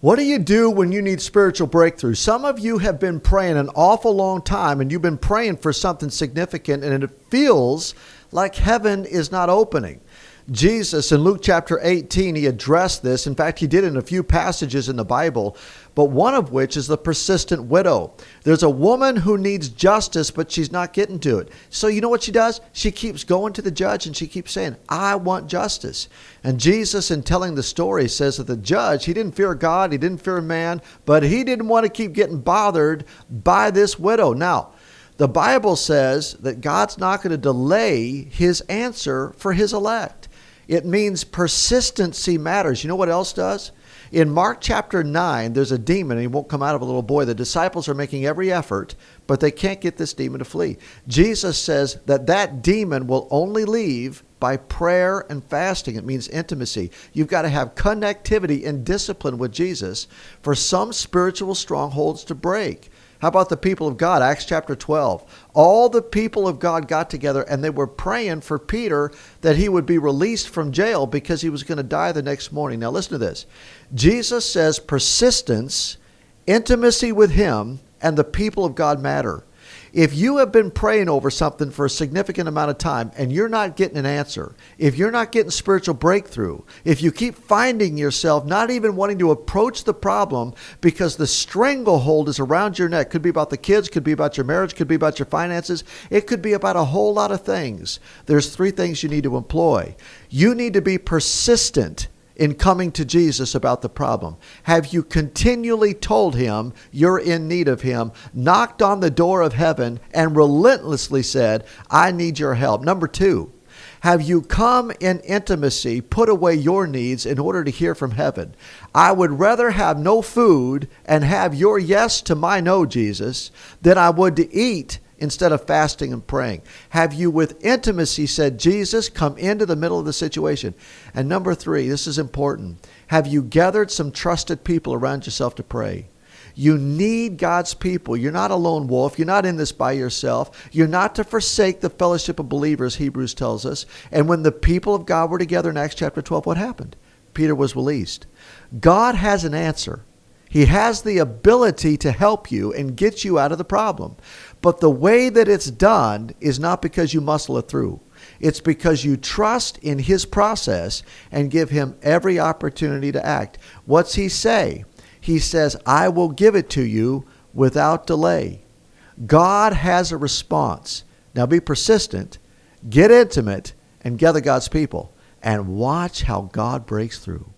What do you do when you need spiritual breakthrough? Some of you have been praying an awful long time and you've been praying for something significant and it feels like heaven is not opening. Jesus in Luke chapter 18, he addressed this. In fact, he did in a few passages in the Bible, but one of which is the persistent widow. There's a woman who needs justice, but she's not getting to it. So you know what she does? She keeps going to the judge and she keeps saying, I want justice. And Jesus, in telling the story, says that the judge, he didn't fear God, he didn't fear man, but he didn't want to keep getting bothered by this widow. Now, the Bible says that God's not going to delay his answer for his elect. It means persistency matters. You know what else does? In Mark chapter 9, there's a demon, and he won't come out of a little boy. The disciples are making every effort, but they can't get this demon to flee. Jesus says that that demon will only leave by prayer and fasting. It means intimacy. You've got to have connectivity and discipline with Jesus for some spiritual strongholds to break. How about the people of God? Acts chapter 12. All the people of God got together and they were praying for Peter that he would be released from jail because he was going to die the next morning. Now listen to this. Jesus says persistence, intimacy with him, and the people of God matter. If you have been praying over something for a significant amount of time and you're not getting an answer, if you're not getting spiritual breakthrough, if you keep finding yourself not even wanting to approach the problem because the stranglehold is around your neck, could be about the kids, could be about your marriage, could be about your finances, it could be about a whole lot of things. There's three things you need to employ. You need to be persistent in coming to Jesus about the problem. Have you continually told him you're in need of him, knocked on the door of heaven, and relentlessly said, I need your help? Number two, have you come in intimacy, put away your needs in order to hear from heaven? I would rather have no food and have your yes to my no, Jesus, than I would to eat instead of fasting and praying. Have you with intimacy said, Jesus, come into the middle of the situation? And number three, this is important. Have you gathered some trusted people around yourself to pray? You need God's people. You're not a lone wolf. You're not in this by yourself. You're not to forsake the fellowship of believers, Hebrews tells us. And when the people of God were together in Acts chapter 12, what happened? Peter was released. God has an answer. He has the ability to help you and get you out of the problem. But the way that it's done is not because you muscle it through. It's because you trust in his process and give him every opportunity to act. What's he say? He says, I will give it to you without delay. God has a response. Now be persistent, get intimate, and gather God's people, and watch how God breaks through.